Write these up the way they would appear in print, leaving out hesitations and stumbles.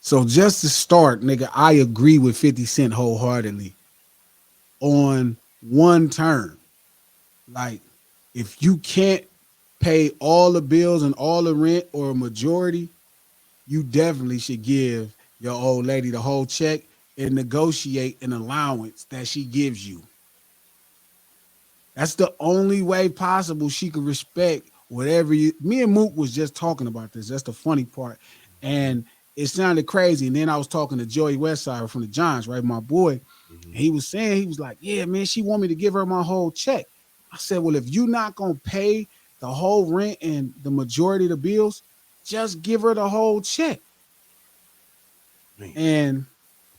So just to start, nigga, I agree with 50 Cent wholeheartedly on one term. Like, if you can't pay all the bills and all the rent or a majority, you definitely should give your old lady the whole check and negotiate an allowance that she gives you. That's the only way possible she could respect whatever you. Me and Mook was just talking about this. That's the funny part. And it sounded crazy. And then I was talking to Joey Westside from the Giants, right? My boy. And he was saying, he was like, yeah, man, she want me to give her my whole check. I said, well, if you're not going to pay the whole rent and the majority of the bills, just give her the whole check. Man. And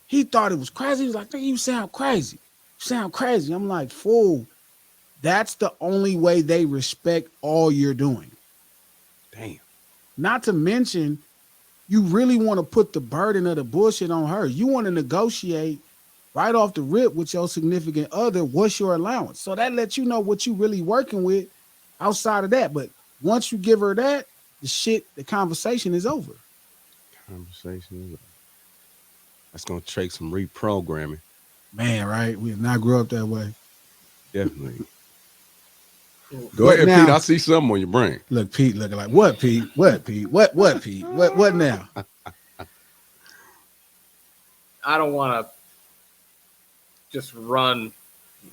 he thought it was crazy. He was like, you sound crazy. You sound crazy. I'm like, fool. That's the only way they respect all you're doing. Damn. Not to mention, you really want to put the burden of the bullshit on her. You want to negotiate right off the rip with your significant other. What's your allowance? So that lets you know what you really working with outside of that. But once you give her that, the conversation is over. Conversation is over. That's gonna take some reprogramming. Man, right? We did not grow up that way. Definitely. Go ahead, now, Pete. I see something on your brain. Look, Pete looking like, what, Pete? What, Pete? What, Pete? What now? I don't want to just run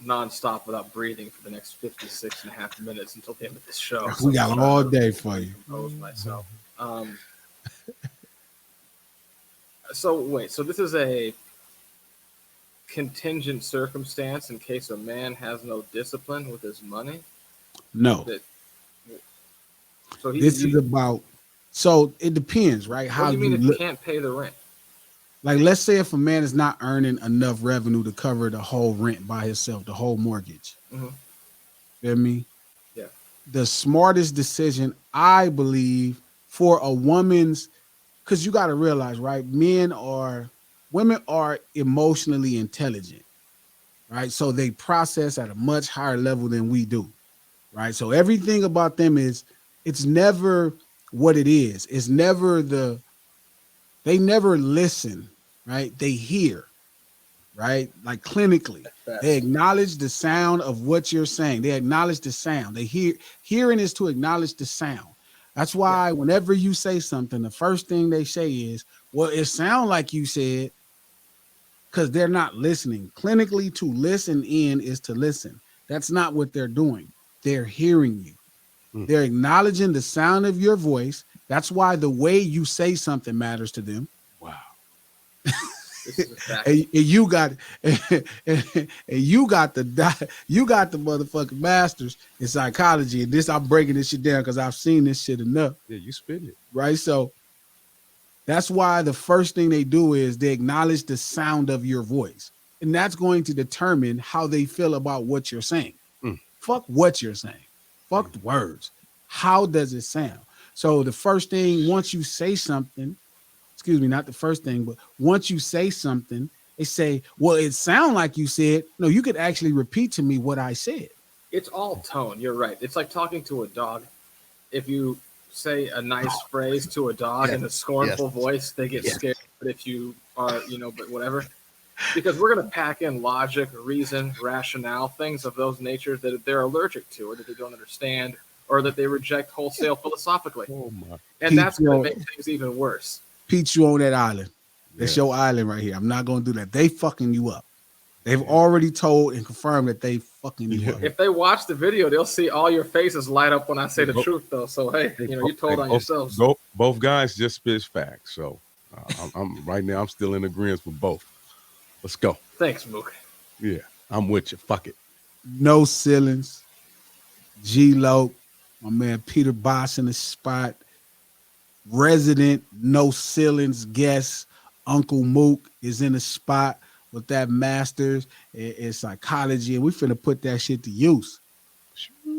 nonstop without breathing for the next 56 and a half minutes until the end of this show. We got all day for you. Compose myself. So wait, so this is a contingent circumstance in case a man has no discipline with his money? No. So this is about, so it depends, right? How do you mean it can't pay the rent? Like, let's say if a man is not earning enough revenue to cover the whole rent by himself, the whole mortgage. Mm-hmm. Feel me? Yeah. The smartest decision, I believe, for a woman's, because you got to realize, right? Women are emotionally intelligent, right? So they process at a much higher level than we do, right? So everything about them it's never what it is. It's never they never listen, right? They hear, right? Like clinically, they acknowledge the sound of what you're saying. They acknowledge the sound. Hearing is to acknowledge the sound. That's why whenever you say something, the first thing they say is, well, it sounds like you said, because they're not listening. Clinically, to listen in is to listen. That's not what they're doing. They're hearing you. They're acknowledging the sound of your voice. That's why the way you say something matters to them. Wow. and you got the motherfucking masters in psychology. And this, I'm breaking this shit down because I've seen this shit enough. Yeah, you spit it. Right. So that's why the first thing they do is they acknowledge the sound of your voice. And that's going to determine how they feel about what you're saying. Fuck what you're saying. Fuck the words. How does it sound? So the first thing, once you say something, excuse me, not the first thing, but once you say something, they say, well, it sounds like you said, no, you could actually repeat to me what I said. It's all tone. You're right. It's like talking to a dog. If you say a nice phrase to a dog in a scornful voice, they get scared. But if you are, but whatever, because we're going to pack in logic, reason, rationale, things of those natures that they're allergic to or that they don't understand or that they reject wholesale philosophically. Oh my. And that's going to make things even worse. Pete, you on that island. That's your island right here. I'm not going to do that. They fucking you up. They've already told and confirmed that they fucking you up. If they watch the video, they'll see all your faces light up when I say the truth, though. So, hey, you told on yourselves. Both guys just spit facts. So, I'm right now, I'm still in agreement with both. Let's go. Thanks, Mook. Yeah, I'm with you. Fuck it. No ceilings. G-Lo, my man Peter Boss in the spot. Resident No Ceilings guest Uncle Mook is in the spot with that master's in psychology, and we finna put that shit to use.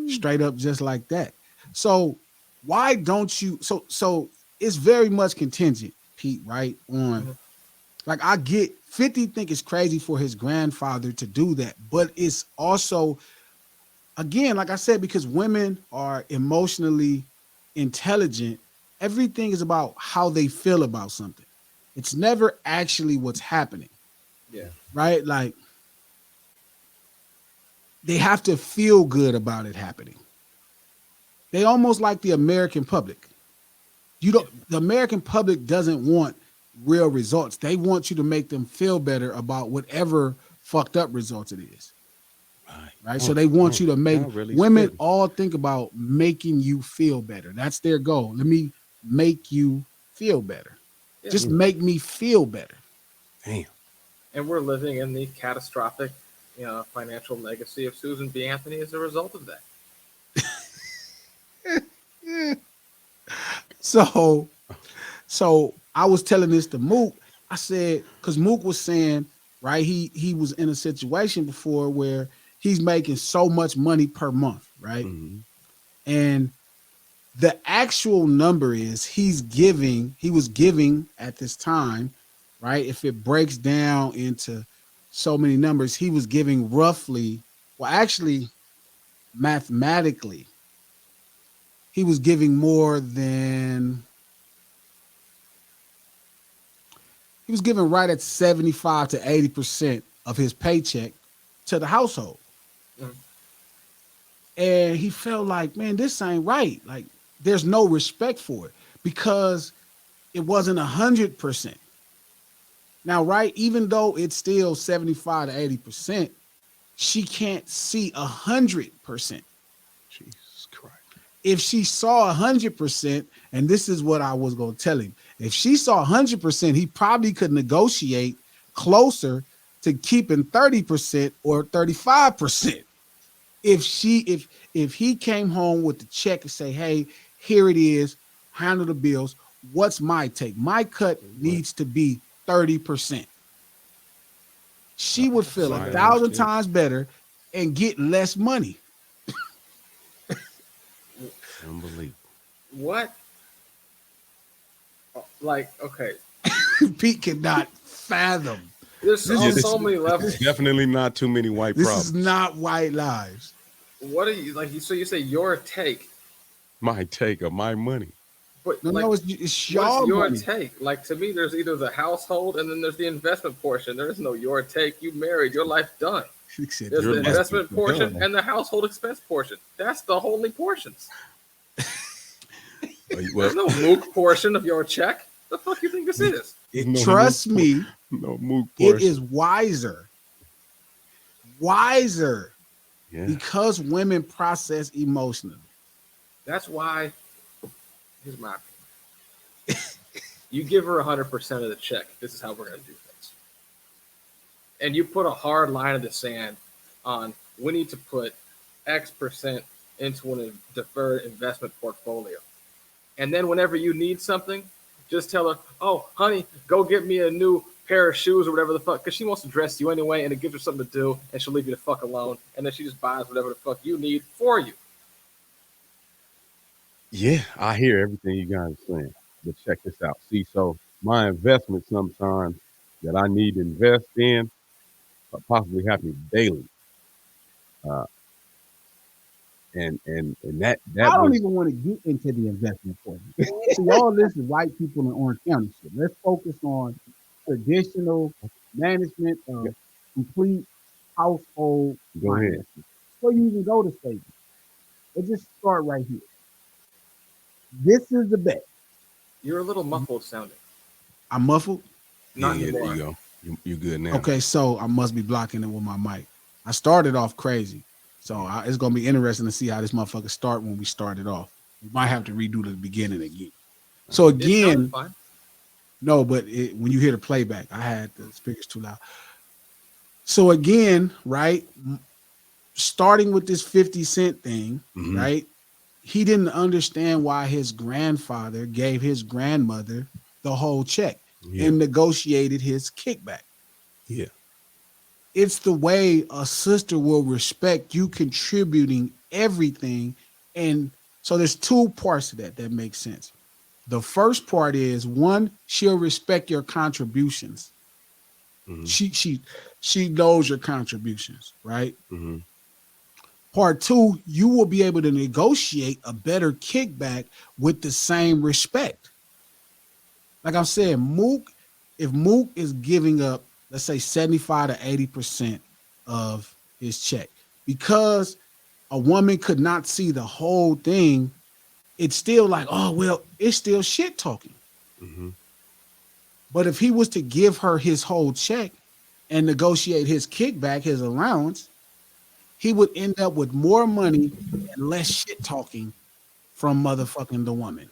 Straight up, just like that. So why don't you? So it's very much contingent, Pete. Right on. Like, I get 50 think it's crazy for his grandfather to do that, but it's also, again, like I said, because women are emotionally intelligent, everything is about how they feel about something. It's never actually what's happening, Yeah. right? Like they have to feel good about it happening. They almost like the American public. You don't. The American public doesn't want real results. They want you to make them feel better about whatever fucked up results it is. Right. Right. So they want you to make Y'all really women spitting. all think about making you feel better. That's their goal. Let me make you feel better. Yeah. Just make me feel better. Damn. And we're living in the catastrophic, financial legacy of Susan B. Anthony as a result of that. So I was telling this to Mook. I said, because Mook was saying, right, he was in a situation before where he's making so much money per month, right? Mm-hmm. And the actual number is he was giving at this time, right? If it breaks down into so many numbers, he was giving roughly, well, actually, mathematically, he was giving more than he was giving right at 75 to 80% of his paycheck to the household. Mhm. And he felt like, man, this ain't right. Like, there's no respect for it because it wasn't 100%. Now, right, even though it's still 75 to 80%, she can't see 100%. Jesus Christ. If she saw 100%, and this is what I was going to tell him, if she saw 100%, he probably could negotiate closer to keeping 30% or 35%. If he came home with the check and say, hey, here it is, handle the bills. What's my take? My cut needs to be 30%. She would feel Sign on 1,000 this. times better and get less money. Unbelievable. What? Like, okay, Pete cannot fathom. there's This on is- so many levels. Definitely not too many white This problems. is not white lives. What are you like? So you say your take, My take of my money. but No, like, no, it's your what's your money. take? Like, to me, there's either the household and then there's the investment portion. There is no your take. You married, your life done. He said, There's Your the life investment is portion done. and the household expense portion. That's the only portions. Well, There's no mook portion of your check. The fuck you think this is? no trust mook me, no mook it portion. is wiser Yeah. because women process emotionally. That's why. Here's my opinion. You give her 100% of the check. This is how we're going to do things. And you put a hard line in the sand on we need to put X percent into a deferred investment portfolio. And then whenever you need something, just tell her, oh, honey, go get me a new pair of shoes or whatever the fuck, because she wants to dress you anyway, and it gives her something to do, and she'll leave you the fuck alone, and then she just buys whatever the fuck you need for you. Yeah, I hear everything you guys are saying. But check this out. See, so my investment sometimes that I need to invest in possibly happens daily. Uh, and that I don't was even want to get into the investment portion. See, all this is white people in Orange County shit. Let's focus on traditional management yeah, of complete household go ahead. finances. Before you even go to savings, let's just start right here. This is the bet. You're a little muffled sounding. I'm muffled. Not Yeah, there anymore. you go. You're good now. Okay, so I must be blocking it with my mic. I started off crazy, so it's gonna be interesting to see how this motherfucker start when we started off. We might have to redo the beginning again. So It sounded again, fine. no, but when you hear the playback, I had the speakers too loud. So again, right, starting with this 50 cent thing, Mhm. right? He didn't understand why his grandfather gave his grandmother the whole check Yeah, and negotiated his kickback. yeah, It's the way a sister will respect you contributing everything. And so there's two parts to that makes sense. The first part is one, she'll respect your contributions. hmm She knows your contributions, right? hmm Part two, you will be able to negotiate a better kickback with the same respect. Like I'm saying, Mook if Mook is giving up, let's say 75 to 80% of his check, because a woman could not see the whole thing, it's still like, oh, well, it's still shit talking. Hmm. But if he was to give her his whole check and negotiate his kickback, his allowance, he would end up with more money and less shit talking from motherfucking the woman.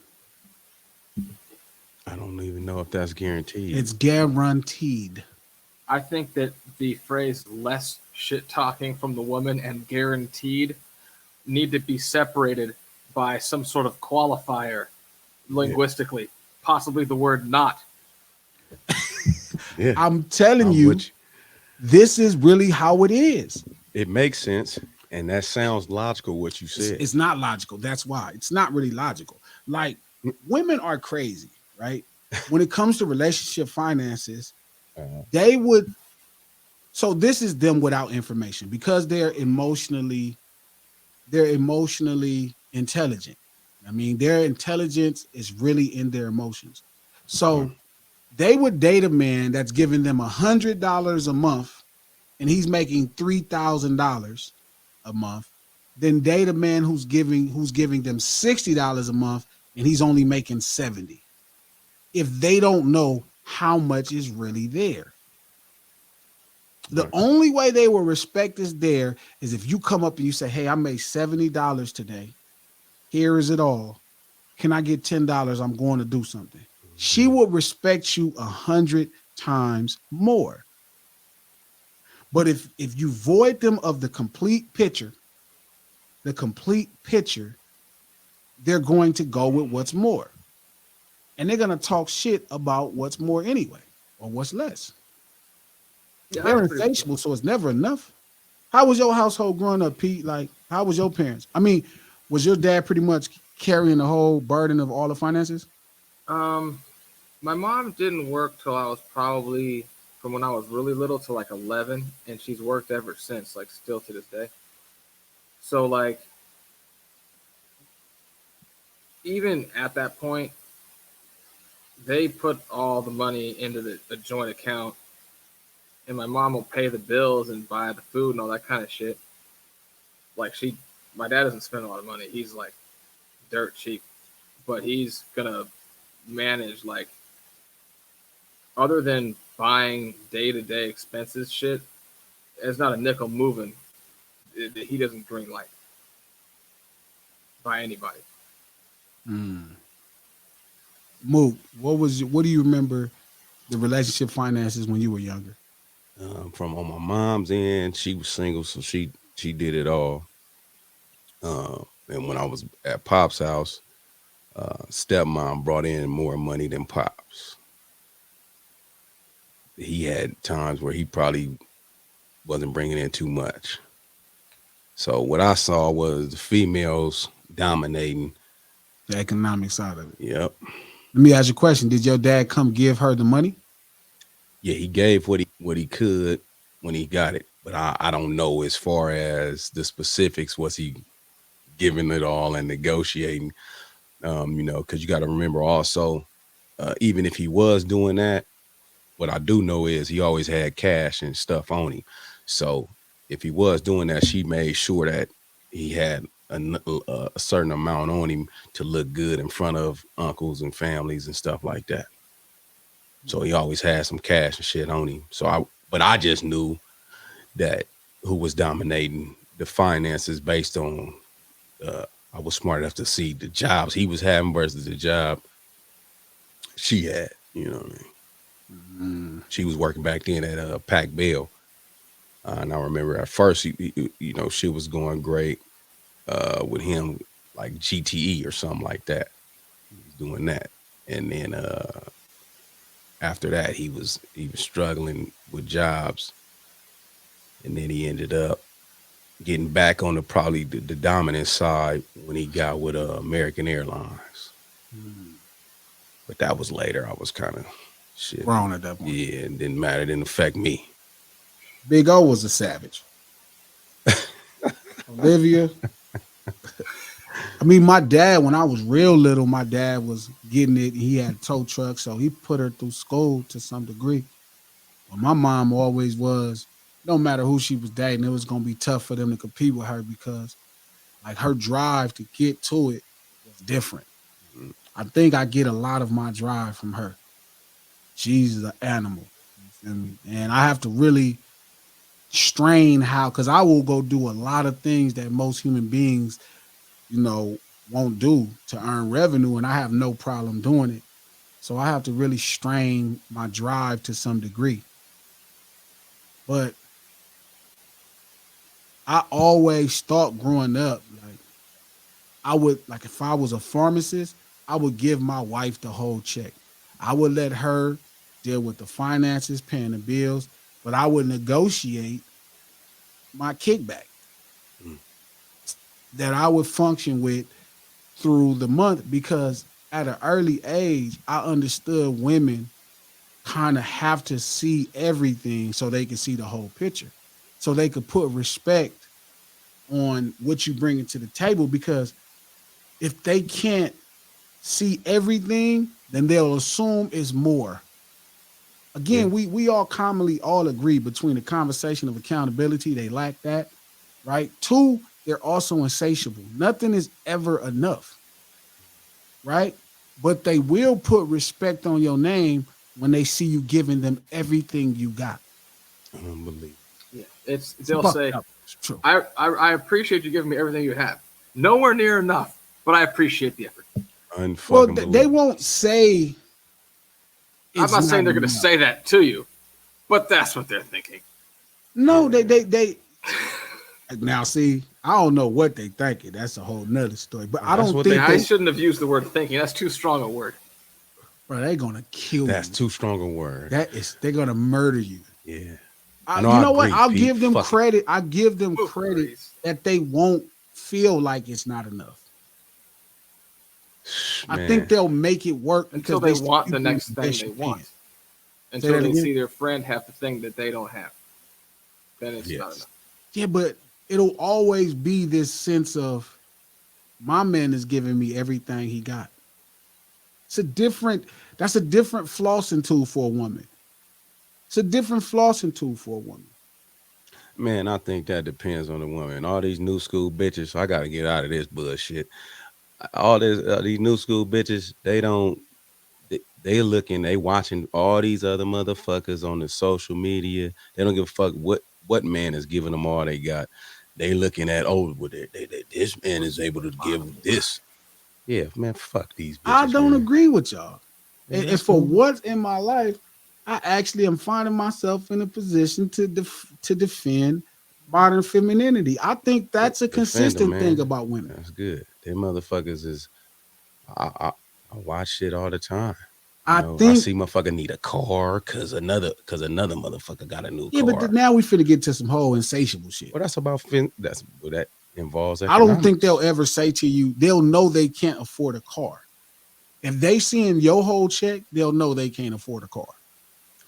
I don't even know if that's guaranteed. It's guaranteed. I think that the phrase less shit talking from the woman and guaranteed need to be separated by some sort of qualifier Yeah, linguistically, possibly the word not. yeah. I'm telling I'm you, with you. this is really how it is. It makes sense, and that sounds logical. What you It's, said. it's not logical. That's why it's not really logical. Like women are crazy, right? When it comes to relationship finances, Uh, they would. So this is them without information because they're emotionally intelligent. I mean, their intelligence is really in their emotions. uh, So they would date a man that's giving them $100 a month and he's making $3,000 a month, then date a man who's giving them $60 a month and he's only making 70. If they don't know how much is really there. The right. only way they will respect is there is if you come up and you say, "Hey, I made $70 today. Here is it all. Can I get $10? I'm going to do something." She Mhm. will respect you 100 times more. But if you void them of the complete picture, they're going to go with what's more. And they're going to talk shit about what's more anyway or what's less. Yeah, They're that's pretty cool. insatiable, so it's never enough. How was your household growing up, Pete? Like, how was your parents? I mean, was your dad pretty much carrying the whole burden of all the finances? Um, my mom didn't work till I was probably from when I was really little to like 11, and she's worked ever since, like still to this day. So like even at that point, they put all the money into the joint account, and my mom will pay the bills and buy the food and all that kind of shit. Like my dad doesn't spend a lot of money. He's like dirt cheap, but he's gonna manage like other than buying day to day expenses shit. There's not a nickel moving that he doesn't green light by anybody. Mm. Mook, what do you remember the relationship finances when you were younger? From on my mom's end, she was single, so she did it all. And when I was at Pop's house, stepmom brought in more money than Pops. He had times where he probably wasn't bringing in too much. So what I saw was the females dominating. The economic side of it. Yep. Let me ask you a question. Did your dad come give her the money? Yeah, he gave what he could when he got it, but I don't know as far as the specifics. Was he giving it all and negotiating? Because you got to remember also, even if he was doing that, what I do know is he always had cash and stuff on him. So if he was doing that, she made sure that he had a certain amount on him to look good in front of uncles and families and stuff like that. So he always had some cash and shit on him. But I just knew that who was dominating the finances based on, uh, I was smart enough to see the jobs he was having versus the job she had. You know what I mean? Mm. She was working back then at Pac Bell. And I remember at first, she was going great with him, like GTE or something like that. He was doing that, and then after that, he was struggling with jobs, and then he ended up getting back on probably the dominant side when he got with American Airlines. Mm. But that was later. I was kind of shit. Grown at that point. Yeah, it didn't matter. It didn't affect me. Big O was a savage. Olivia, I mean, my dad, when I was real little, my dad was getting it. He had a tow truck, so he put her through school to some degree. But my mom always was, no matter who she was dating, it was gonna be tough for them to compete with her because like her drive to get to it was different. Mm, I think I get a lot of my drive from her. She's an animal. You feel me? And I have to really strain how because I will go do a lot of things that most human beings, you know, won't do to earn revenue, and I have no problem doing it. So I have to really strain my drive to some degree. But I always thought growing up, like I would like if I was a pharmacist, I would give my wife the whole check. I would let her deal with the finances, paying the bills, but I would negotiate my kickback mm, that I would function with through the month because at an early age, I understood women kind of have to see everything so they can see the whole picture. So they could put respect on what you bring to the table because if they can't see everything, then they'll assume it's more. yeah. Again, we all commonly all agree between the conversation of accountability, they lack that, right? Two, they're also insatiable. Nothing is ever enough, right? But they will put respect on your name when they see you giving them everything you got. Unbelievable. Yeah, it's It's they'll fucked say, up. It's true. I appreciate you giving me everything you have. Nowhere near enough, but I appreciate the effort. Well, Unfucking they believable. won't say I'm it's not not saying they're going to enough. say that to you, but that's what they're thinking. No, they now see, I don't know what they thinking. That's a whole nother story. But I That's don't what they think I they, think. shouldn't have used the word thinking. That's too strong a word. bro, they're gonna kill That's you. too strong a word. They're gonna murder you. Yeah. I know You I know what? agree, I'll Pete. give them Fuck it. credit. I give them Woo, credit Breeze. that they won't feel like it's not enough. I think Man. they'll make it work Until because they they see want you the doing next the thing best they you want. can. Say Until that they again. see their friend have the thing that they don't have. Then it's not Yes. enough. Yeah, but it'll always be this sense of my man is giving me everything he got. It's a different. That's a different flossing tool for a woman. It's a different flossing tool for a woman. Man, I think that depends on the woman. All these new school bitches, so I gotta get out of this bullshit. All this, these new school bitches, they don't. They looking, they watching all these other motherfuckers on the social media. They don't give a fuck what man is giving them all they got. They looking at well, this man is able to give this. Yeah, man, fuck these I bitches, don't man. agree with y'all. Yeah, And that's for cool. once in my life, I actually am finding myself in a position to defend modern femininity. I think that's a Defend them, consistent thing man. about women. That's good. Them motherfuckers is I, I I watch shit all the time. You I know, I think, see motherfucker need a car cause another motherfucker got a new yeah, but car. now we finna get to some whole insatiable shit. Well, that's what that involves I don't think they'll economics. ever say to you, they'll know they can't afford a car. If they seeing your whole check, they'll know they can't afford a car.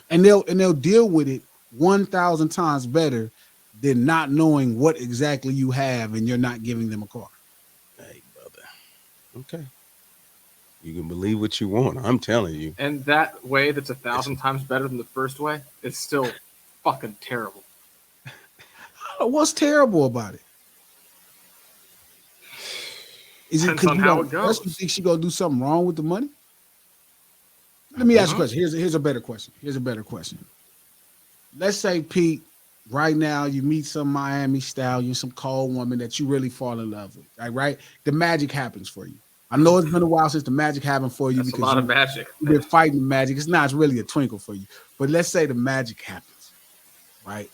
And they'll deal with it 1,000 times better than not knowing what exactly you have and you're not giving them a car. Hey, brother. Okay. You can believe what you want. I'm telling you. And that way that's a thousand Listen, times better than the first way, it's still fucking terrible. What's terrible about it? Is it Depends because on you how don't it trust? You goes. think she gonna do something wrong with the money? I Let me ask think you a Huh? question. Here's a better question. Here's a better question. Let's say Pete, right now you meet some Miami stallion, some cold woman that you really fall in love with. Right? The magic happens for you. I know it's been a while since the magic happened for you That's a because lot of magic. you've been fighting the magic. It's not really a twinkle for you. But let's say the magic happens, right?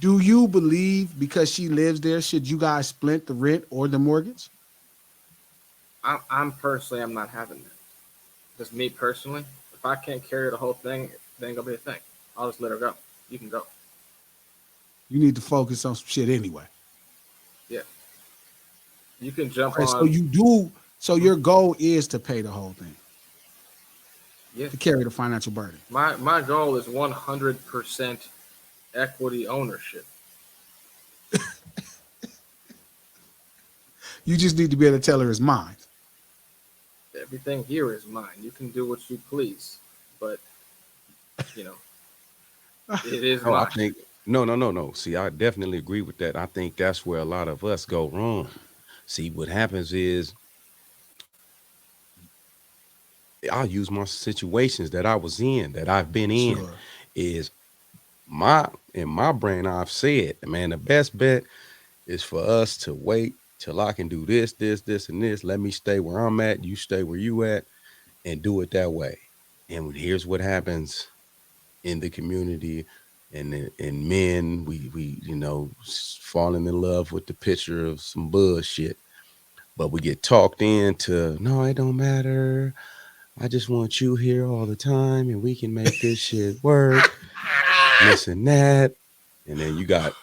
Do you believe because she lives there, should you guys split the rent or the mortgage? I'm personally, I'm not having that. Just me personally, if I can't carry the whole thing, it ain't gonna be a thing. I'll just let her go. You can go. You need to focus on some shit anyway. Yeah, you can jump Okay, so on. you do. So your goal is to pay the whole thing, Yeah, to carry the financial burden. my goal is 100% equity ownership. You just need to be able to tell her it's mine. Everything here is mine. You can do what you please, but you know it is No, I mine. think no. See, I definitely agree with that. I think that's where a lot of us go wrong. See, what happens is I'll use my situations that I was in, that I've been in, Sure. is in my brain, I've said, man, the best bet is for us to wait till I can do this, this, this, and this. Let me stay where I'm at, you stay where you at, and do it that way. And here's what happens in the community, and men, we falling in love with the picture of some bullshit, but we get talked into, no, it don't matter. I just want you here all the time, and we can make this shit work. This and that, and then you got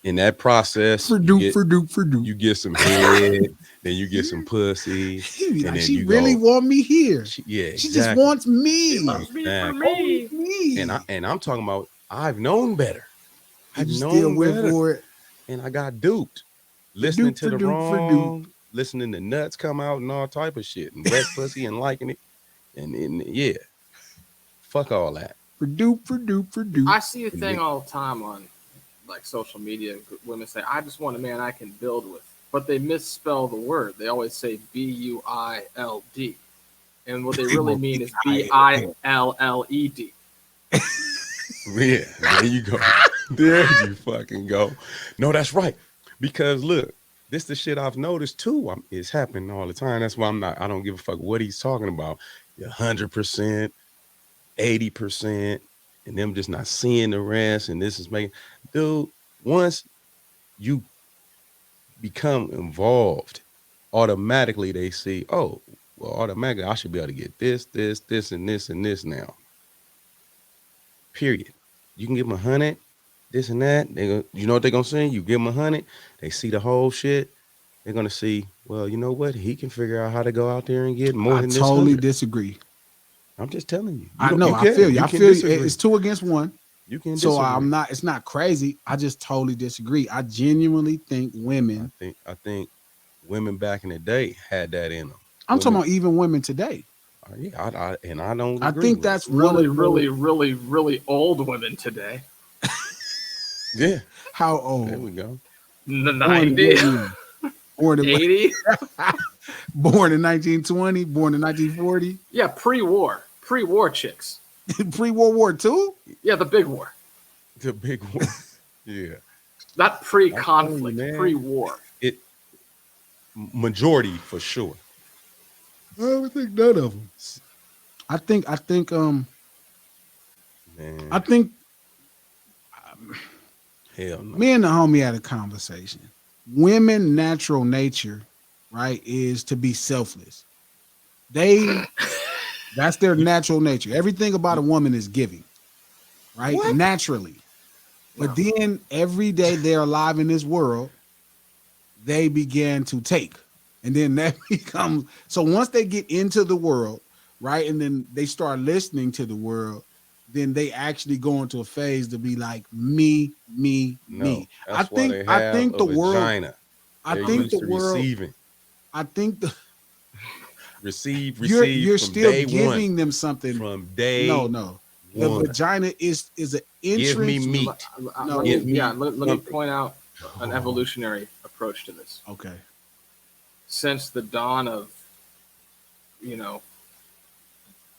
in that process, For dupe, for dupe, for dupe. you get some head, then you get some pussy, He be and like, then she you really go, want me here. yeah, She just exactly, wants She me. loves me for exactly. Only me. me. And I'm talking about I've known better. And I've you still known went better, for it. and I got duped, For listening dupe, to for the dupe, for dupe. wrong, listening to nuts come out and all type of shit, and wet pussy and liking it, and yeah, fuck all that. For dupe, for dupe, for dupe. I see a And thing all the time on like social media. Women say, "I just want a man I can build with," but they misspell the word. They always say BUILD, and what they really mean is BILLED. Yeah, there you go. There you fucking go. No, that's right. Because look, this the shit I've noticed too. It's happening all the time. That's why I don't give a fuck what he's talking about. 100%, 80%, and them just not seeing the rest. And this is making, dude, once you become involved, automatically they see, oh, well, automatically I should be able to get this, this, this, and this now. Period. You can give them 100, this and that. You know what they're gonna say? You give them 100, they see the whole shit. They're gonna see, well, you know what? He can figure out how to go out there and get more I than this totally 100. disagree. I'm just telling you. You I don't. know. You I feel can. you. You I can feel you. disagree. It's 2 against 1. You can So disagree. I'm not. It's not crazy. I just totally disagree. I genuinely think women. I think women back in the day had that in them. I'm talking Women, about even women today. yeah, and I don't I agree think with it. that's one Really, of the. really, really, really old women today. Yeah, How there old? we go. The Born in 90, what year? Born in 80. born in 1920. Born in 1940. Yeah, pre-war chicks. Pre-World War II. Yeah, the big war, The big one. Yeah, not I'm telling you, pre-conflict, man. pre-war. It majority for sure. I don't think none of them. I think. I think. I Man, think hell no. me and the homie had a conversation. Women natural nature, right, is to be selfless. They that's their natural nature. Everything about a woman is giving, right? What? Naturally. But No. then every day they're alive in this world, they began to take. And then that becomes so once they get into the world, right? And then they start listening to the world, then they actually go into a phase to be like me, me, No, me. that's why they have a The world vagina. I They're think used the to world receiving, I think the receive you're from still day one. giving them something. From No, day no. The one. vagina is an Give me entrance. meat. No, Let me, Give yeah, me let me something. point out an oh, evolutionary approach to this. okay. Since the dawn of, you know,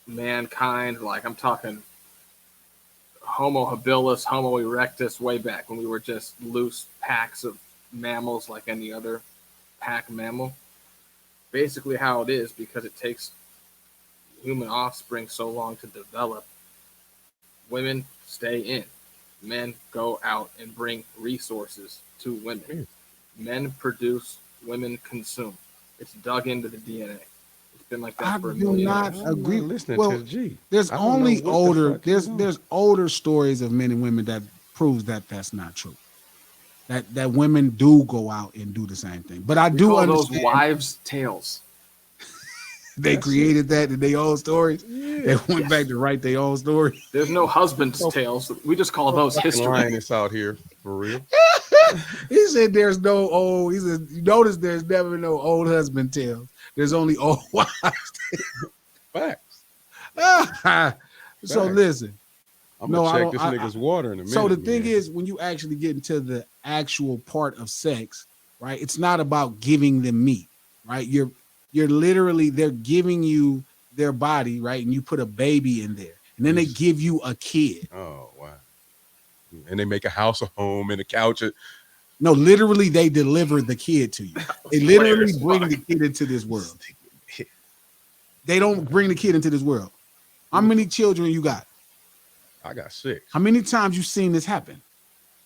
mankind, like I'm talking Homo habilis, Homo erectus, way back when we were just loose packs of mammals like any other pack mammal. Basically, how it is because it takes human offspring so long to develop. Women stay in. Men go out and bring resources to women. Men produce, women consume. It's dug into the DNA. It's been like I that for a do million not years. I'm not agree. listening to Well, the G. there's I don't know only what the older fuck he's on. there's older stories of men and women that proves that that's not true. That women do go out and do the same thing. But I We do call those understand wives' tales. they That's it. created that in their own stories. They Yeah. went back Yes. to write their own story. There's no husband's No, tales. We just call no those fucking history. lioness out here for real. He said there's no old. He said you notice there's never no old husband tales. There's only old wives. Facts. So Facts. listen, I'm gonna no, I check don't. this nigga's water in a So the minute, thing man. is, when you actually get into the actual part of sex, right? It's not about giving them meat, right? You're literally they're giving you their body, right? And you put a baby in there, and then they He's give you a kid. oh wow. And they make a house, a home, and a couch. No, literally, they deliver the kid to you. They Player literally as bring fuck. the kid into this world. They don't bring the kid into this world. How many children you got? I got six. How many times you seen this happen?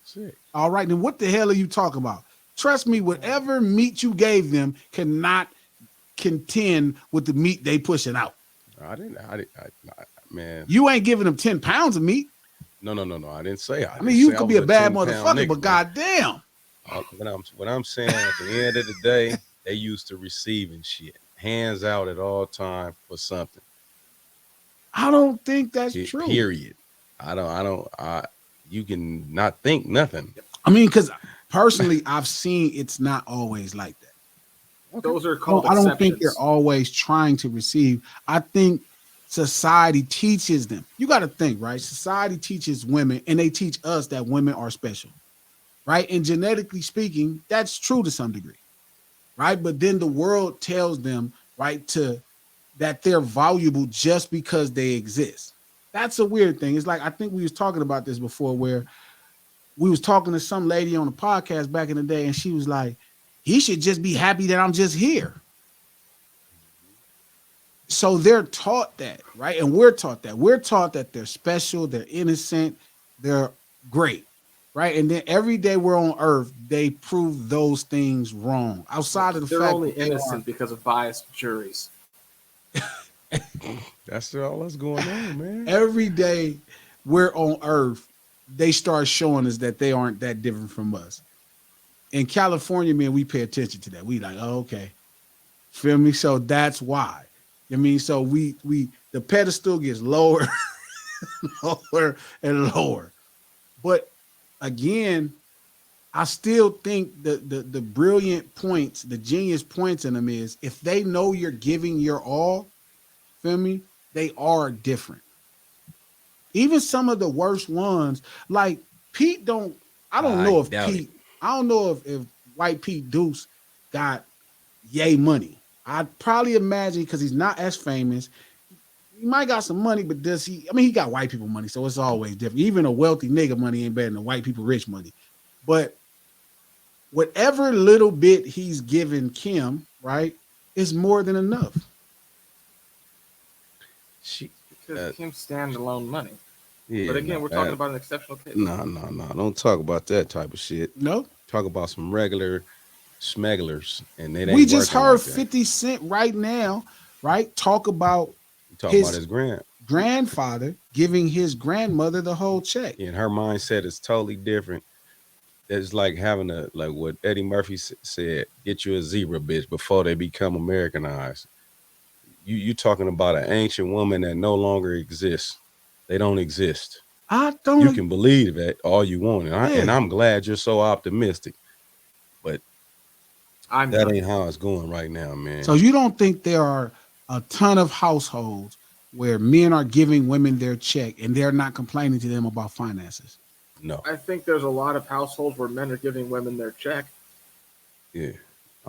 Six. All right, then what the hell are you talking about? Trust me, whatever meat you gave them cannot contend with the meat they pushing out. Man. You ain't giving them 10 pounds of meat. No. I didn't say. I mean, you could be a bad motherfucker, but goddamn. What I'm saying at the end of the day, they used to receiving shit, hands out at all time for something. I don't think that's true. Period. You can not think nothing. I mean, because personally, I've seen it's not always like that. Okay. Those are called I don't think exceptions. they're always trying to receive. I think society teaches them. You got to think, right? Society teaches women, and they teach us that women are special, right? And genetically speaking, that's true to some degree, right? But then the world tells them, right, that they're valuable just because they exist. That's a weird thing. It's like I think we was talking about this before, where we was talking to some lady on the podcast back in the day, and she was like, "He should just be happy that I'm just here." So they're taught that, right? And we're taught that. We're taught that they're special, they're innocent, they're great, right? And then every day we're on Earth, they prove those things wrong. Outside of the they're fact only that innocent because of biased juries. That's all that's going on, man. Every day we're on Earth, they start showing us that they aren't that different from us. In California, man, we pay attention to that. We like, oh, okay, feel me? So that's why. I mean, so we the pedestal gets lower, lower and lower. But again, I still think the brilliant points, the genius points in them is if they know you're giving your all, feel me? They are different. Even some of the worst ones, like Pete, I don't know if Pete, I don't know if White Pete Deuce got yay money. I'd probably imagine because he's not as famous. He might got some money, but does he? I mean, he got white people money, so it's always different. Even a wealthy nigga money ain't better than white people rich money. But whatever little bit he's given Kim, right, is more than enough. Because Kim's standalone money. Yeah, but again, we're talking about an exceptional case. No. Don't talk about that type of shit. No. Talk about some regular smugglers, and they. We just heard 50 Cent right now, right? Talk about his grandfather giving his grandmother the whole check. And her mindset is totally different. It's like having like what Eddie Murphy said, get you a zebra bitch before they become Americanized. You talking about an ancient woman that no longer exists. They don't exist. I don't. You can believe that all you want, and I'm glad you're so optimistic. But that ain't how it's going right now, man. So you don't think there are a ton of households where men are giving women their check and they're not complaining to them about finances? No. I think there's a lot of households where men are giving women their check. Yeah,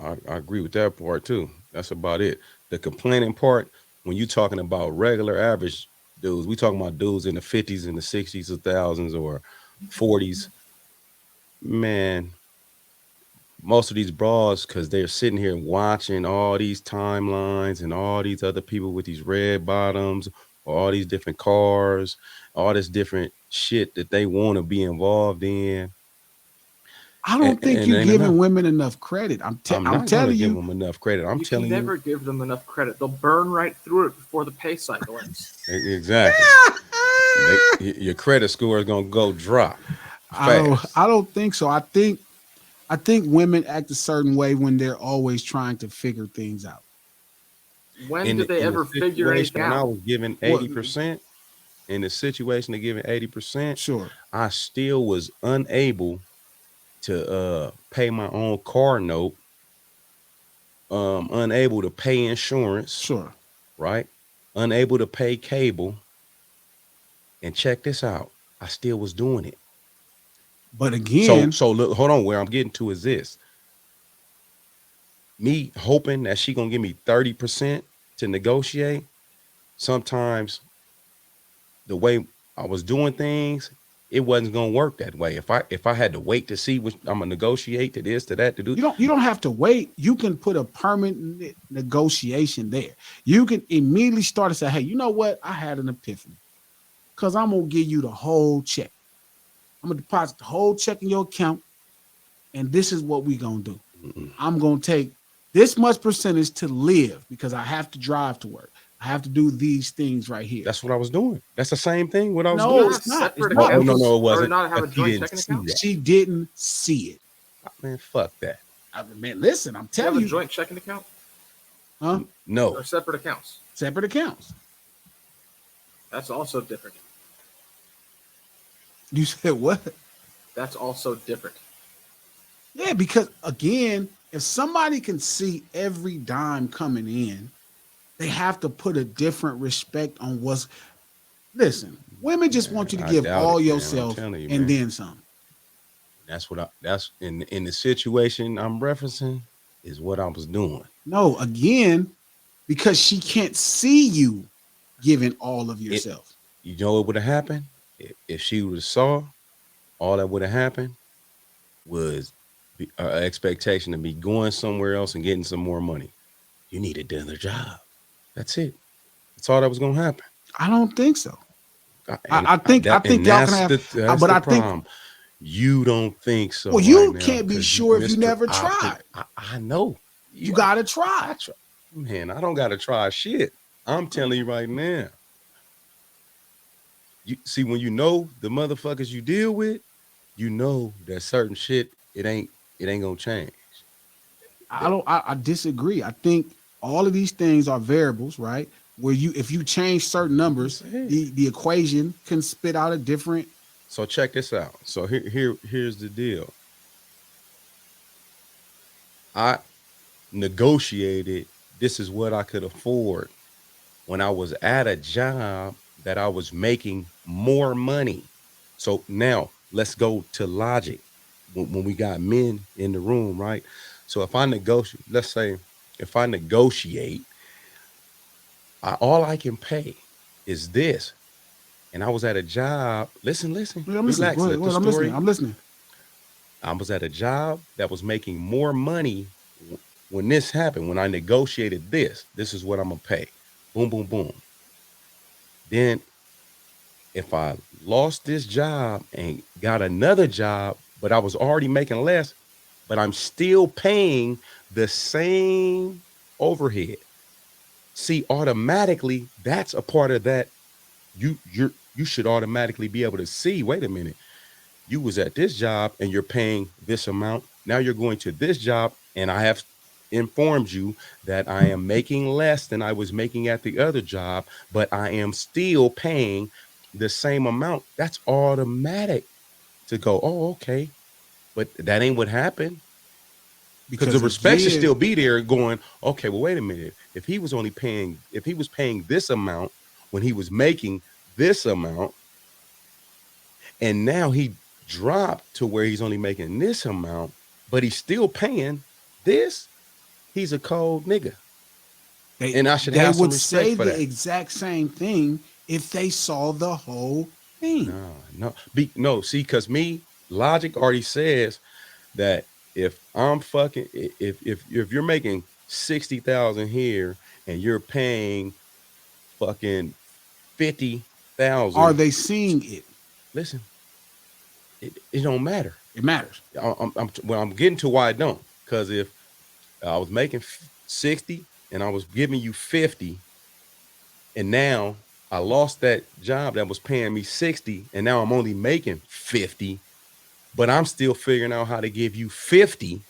I agree with that part too. That's about it. The complaining part, when you're talking about regular average dudes, we talking about dudes in the 50s and the 60s, 2000s, or 40s. Man, most of these bras, because they're sitting here watching all these timelines and all these other people with these red bottoms or all these different cars, all this different shit that they want to be involved in. I don't think you're giving women enough credit. I'm telling you, give them enough credit. I'm telling you, never give them enough credit. They'll burn right through it before the pay cycle ends. Exactly. Your credit score is gonna go drop. I don't think so. I think women act a certain way when they're always trying to figure things out. When did they ever figure anything out? When I was given 80%, in the situation of giving 80%, sure, I still was unable to pay my own car note, unable to pay insurance, Sure. right? Unable to pay cable. And check this out. I still was doing it. But So again, so look, hold on. Where I'm getting to is this. Me hoping that she gonna give me 30% to negotiate. Sometimes the way I was doing things, it wasn't gonna work that way. If I had to wait to see what I'm gonna negotiate to this, to that, to do. you don't have to wait. You can put a permanent negotiation there. You can immediately start to say, hey, you know what? I had an epiphany. Because I'm gonna give you the whole check. I'm gonna deposit the whole check in your account, and this is what we gonna do. Mm-mm. I'm gonna take this much percentage to live because I have to drive to work. I have to do these things right here. That's what I was doing. That's the same thing what I was No, You doing. have it's not. It's separate not Oh no, accounts because no, it or wasn't. not have a Because he joint didn't checking see account? that. she didn't see it. Man, fuck that. I mean, man, listen, I'm You have telling a you, joint checking account huh? No. or separate accounts? Separate accounts. That's also different. You said what? That's also different. Yeah, because again, if somebody can see every dime coming in, they have to put a different respect on what's. Listen, women just want Man, you to I give doubt all it, man. I'm yourself telling you, and man. then some. That's in the situation I'm referencing is what I was doing. No, again, because she can't see you giving all of It yourself. You know what would have happened? If she would have saw, all that would have happened was an expectation of me going somewhere else and getting some more money. You need another job. That's it. That's all that was gonna happen. I don't think so. And I think y'all can have, that's but the I think, problem. You don't think so well, right you now can't be because you, sure if you Mister never Optic. tried. I know. You You, gotta try. I try. Man, I don't gotta try shit. I'm telling you right now. You see when you know the motherfuckers you deal with, you know that certain shit it ain't gonna change. That, I disagree. I think all of these things are variables, right? Where you if you change certain like you numbers, said. the equation can spit out a different. So check this out. So here's the deal. I negotiated. This is what I could afford when I was at a job that I was making more money. So now let's go to logic. When we got men in the room, right? So if I negotiate, let's say if I negotiate, all I can pay is this. And I was at a job. Listen, Yeah, I'm listening. relax. Let Go the ahead. I'm listening. story. I'm listening. I was at a job that was making more money when this happened. When I negotiated this is what I'm gonna pay. Boom, boom, boom. Then if I lost this job and got another job, but I was already making less, but I'm still paying the same overhead. See, automatically, that's a part of that. You should automatically be able to see. Wait a minute, you was at this job and you're paying this amount. Now you're going to this job, and I have informed you that I am making less than I was making at the other job, but I am still paying the same amount. That's automatic to go, oh, okay. But that ain't what happened. Because the Because respect should again, still be there going, okay, well, wait a minute. If he was paying this amount when he was making this amount, and now he dropped to where he's only making this amount, but he's still paying this, he's a cold nigga. And I should they have some would respect say for the that. exact same thing if they saw the whole thing. No. See, because me, logic already says that if I'm fucking, if you're making 60,000 here and you're paying fucking Are 50,000, they seeing it? listen, it don't matter. It matters. Well, I'm getting to why I don't. Because if I was making 60 and I was giving you 50, and now I lost that job that was paying me 60, and now I'm only making 50, but I'm still figuring out how to give you 50,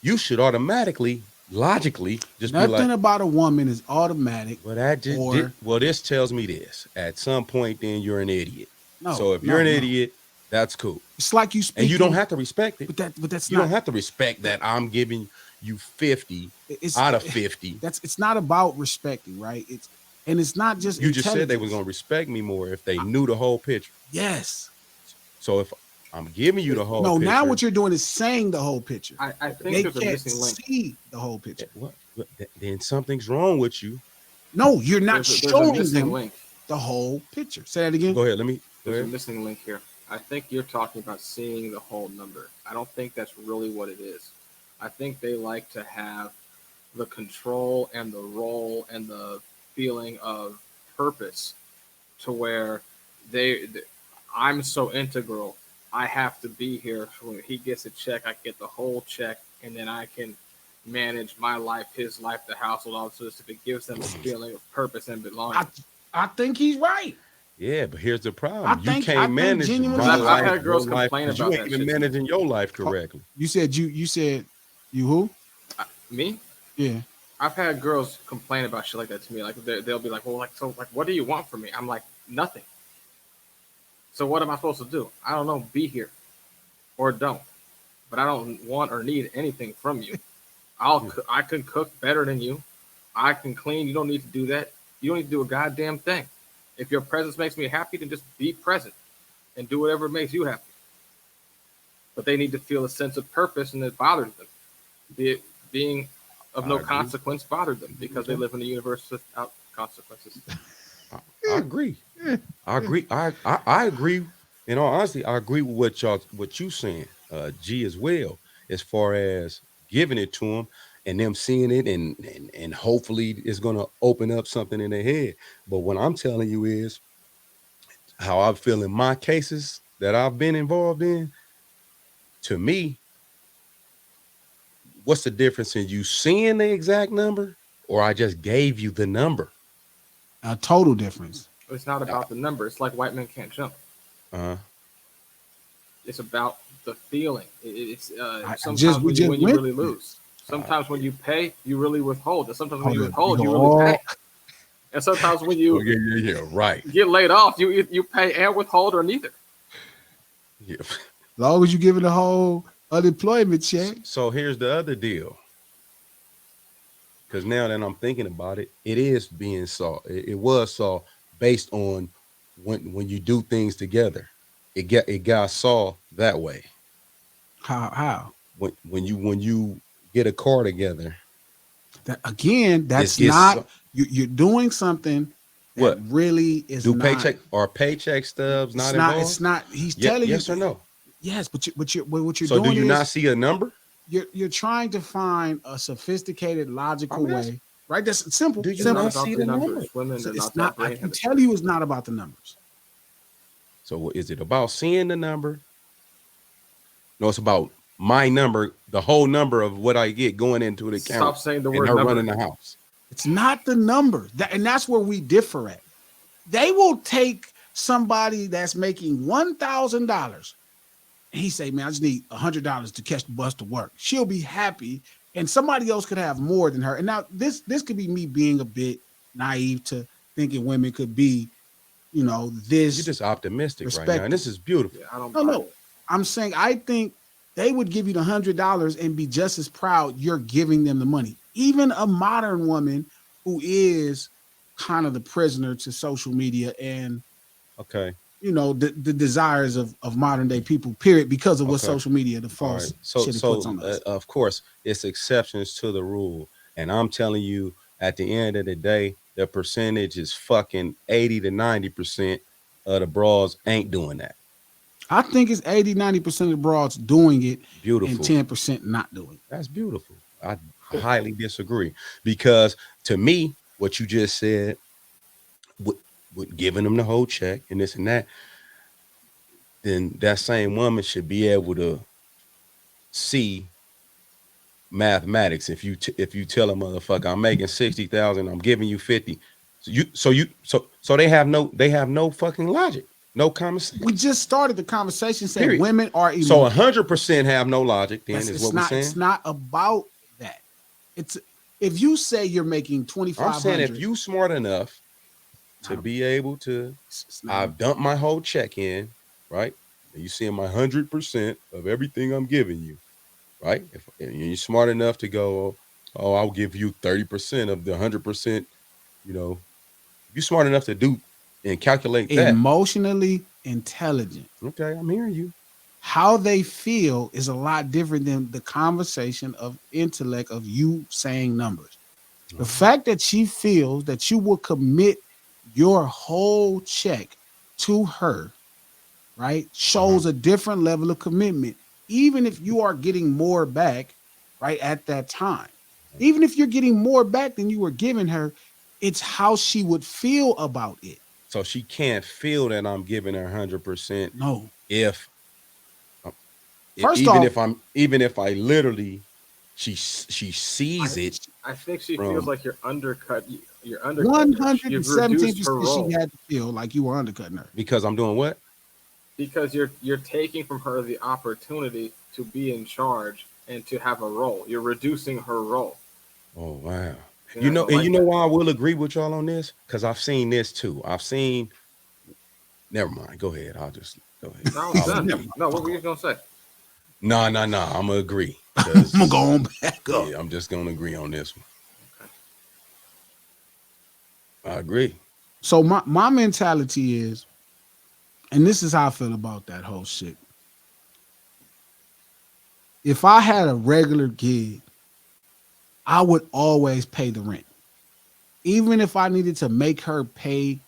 you should automatically, logically, just be Nothing like, about a woman is automatic well, that just did. or Well, this tells me this. At some point, then you're an idiot. no, So if you're no, an no. idiot, That's cool. It's like you And you don't speaking, have to respect it. but that's You don't not. have to respect that I'm giving you 50 It's out of 50. that's it's not about respecting, right? It's not just You just said they was intelligence. gonna respect me more if they knew the whole picture. Yes. So if I'm giving you the whole No, now picture, what you're doing is saying the whole picture. I okay, think They there's a can't missing link. see the whole eh, picture. then something's wrong with you. No, you're not There's a showing missing them link. the whole picture. Say that again. Go ahead. Let me go There's a ahead. missing link here. I think you're talking about seeing the whole number. I don't think that's really what it is. I think they like to have the control and the role and the feeling of purpose to where they I'm so integral. I have to be here. So when he gets a check, I get the whole check, and then I can manage my life, his life, the household, all this stuff. It gives them a feeling of purpose and I belonging. I think he's right. Yeah, but here's the I problem. You think I can't think manage genuinely Because my he's I've right. life, had your girls life, complain because you about ain't that even shit to me. managing your life Ho- correctly. you said you who? Me, Yeah. I've had girls complain about shit like that to me. Like they'll be like, "Well, like so, like, what do you want from me?" I'm like, "Nothing." So what am I supposed to do? I don't know. Be here or don't. But I don't want or need anything from you. I can cook better than you. I can clean. You don't need to do that. You don't need to do a goddamn thing. If your presence makes me happy, then just be present and do whatever makes you happy. But they need to feel a sense of purpose, and it bothers them. Being of I no agree. consequence bothered them because they Okay. live in a universe without consequences. I agree. I agree. I agree. In all honesty, I agree with what you saying, G as well, as far as giving it to them and them seeing it and hopefully it's gonna open up something in their head. But what I'm telling you is how I feel in my cases that I've been involved in. To me, what's the difference in you seeing the exact number or I just gave you the number? A total difference. It's not Uh, about the number. It's like white men can't jump. uh, It's about the feeling. It's I just sometimes we when you just win, you went really through lose. uh, Sometimes when you pay, you really withhold. And sometimes when hold you up. We withhold, go you really pay. all And sometimes when oh you yeah, right. get laid off, you pay and withhold or neither. Yeah. long as you give it a whole unemployment check. So here's the other deal. Because now that I'm thinking about it, it is being saw. It was saw based on when you do things together. It got saw that way. How? When you get a car together, That again, it's that's gets not you're doing something that what really is do not. paycheck stubs not It's not. involved? It's not. He's Yeah, telling you yes or no. yes, but what you're So do doing you not is see a number? you're trying to find a sophisticated, logical I'm asking. way. Right? That's simple. Do you It's not not Simple. about see the the number? numbers. Women So are it's not not. that I brain can hemisphere. tell you, it's not about the numbers. So is it about seeing the number? No, it's about my number, the whole number of what I get going into the account, Stop saying the and word her number running the again. house. It's not the numbers. And that's where we differ at. They will take somebody that's making $1,000. He say, "Man, I just need $100 to catch the bus to work." She'll be happy, and somebody else could have more than her. And now this could be me being a bit naive to thinking women could be, You're this just optimistic right now, and respected. this is beautiful. Yeah, I don't No, buy no. it. I'm saying I think they would give you the $100 and be just as proud you're giving them the money. Even a modern woman who is kind of the prisoner to social media and Okay, the desires of modern day people, period, because of what okay, social media, the all right. false So, shit it puts so on us. of course, it's exceptions to the rule, and I'm telling you, at the end of the day, the percentage is fucking 80 to 90% of the bras ain't doing that. I think it's 80-90% of broads doing it and Beautiful. 10% not doing it. That's beautiful. I highly disagree because to me, what you just said, with, with giving them the whole check and this and that, then that same woman should be able to see mathematics. If you tell a motherfucker I'm making 60,000, I'm giving you 50, so they have no fucking logic, no common We sense. just started the conversation saying Period. women are So emotional. 100% have no logic. Then That's is it's what we're not saying. it's not about that. It's if you say you're making I'm saying if 2,500, you smart enough to not a, be able to, it's not a, I've dumped my whole check in, right? and you seeing my 100% of everything I'm giving you, right? If and you're smart enough to go, oh, I'll give you 30% of the 100%, you know, if you're smart enough to do and calculate that, Emotionally intelligent. okay, I'm hearing you. How they feel is a lot different than the conversation of intellect of you saying numbers. The All right. fact that she feels that you will commit your whole check to her, right, Uh-huh. shows a different level of commitment, even if you are getting more back, right, at that time. Even if you're getting more back than you were giving her, it's how she would feel about it. So she can't feel that I'm giving her 100% No. if um, First even off, if I literally she sees I it I think she feels from like you're undercutting her. You've reduced her 117% she role had to feel like you were undercutting her. because I'm doing what? because you're taking from her the opportunity to be in charge and to have a role. You're reducing her role. Oh wow. You're not gonna And you like know that. why I will agree with y'all on this? Because I've seen this too. I've seen never mind. Go ahead. I'll just go ahead. No, I was I'll done. Never agree. mind, No, what fuck were you off. gonna say? No, no, no. I'm gonna agree. I'm gonna go Cause on back up. yeah, I'm just gonna agree on this one. I agree. So my mentality is, and this is how I feel about that whole shit. If I had a regular gig, I would always pay the rent. Even if I needed to make her pay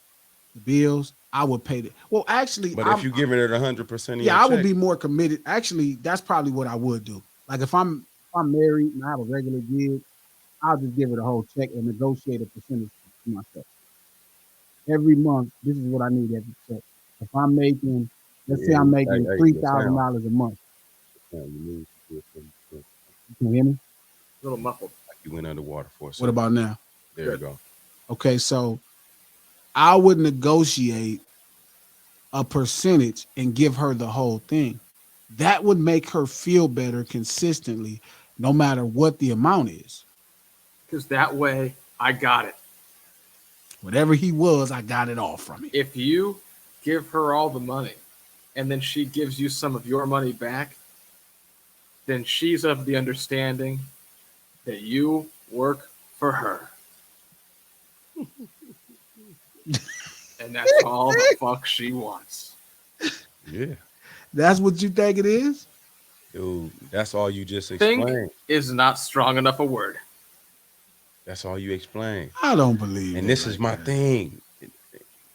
the bills, I would pay the. Well, actually, But if you're giving her the 100% of your yeah, I would check, be more committed. Actually, that's probably what I would do. Like if I'm married and I have a regular gig, I'll just give her the whole check and negotiate a percentage to myself. Every month, this is what I need every check. If I'm making, let's say yeah, I'm making hey, three your thousand sound. dollars a month. You need to do something You can hear me? A little muffled. like you went underwater for a What second. about now? There you Good. go. Okay, so I would negotiate a percentage and give her the whole thing. That would make her feel better consistently, no matter what the amount is. Because that way I got it. Whatever he was, I got it all from him. If you give her all the money and then she gives you some of your money back, then she's of the understanding that you work for her. And that's all the fuck she wants. Yeah. That's what you think it is? Dude, that's all you just Think explained. is not strong enough a word. That's all you explained. I don't believe And it this is like my that. thing.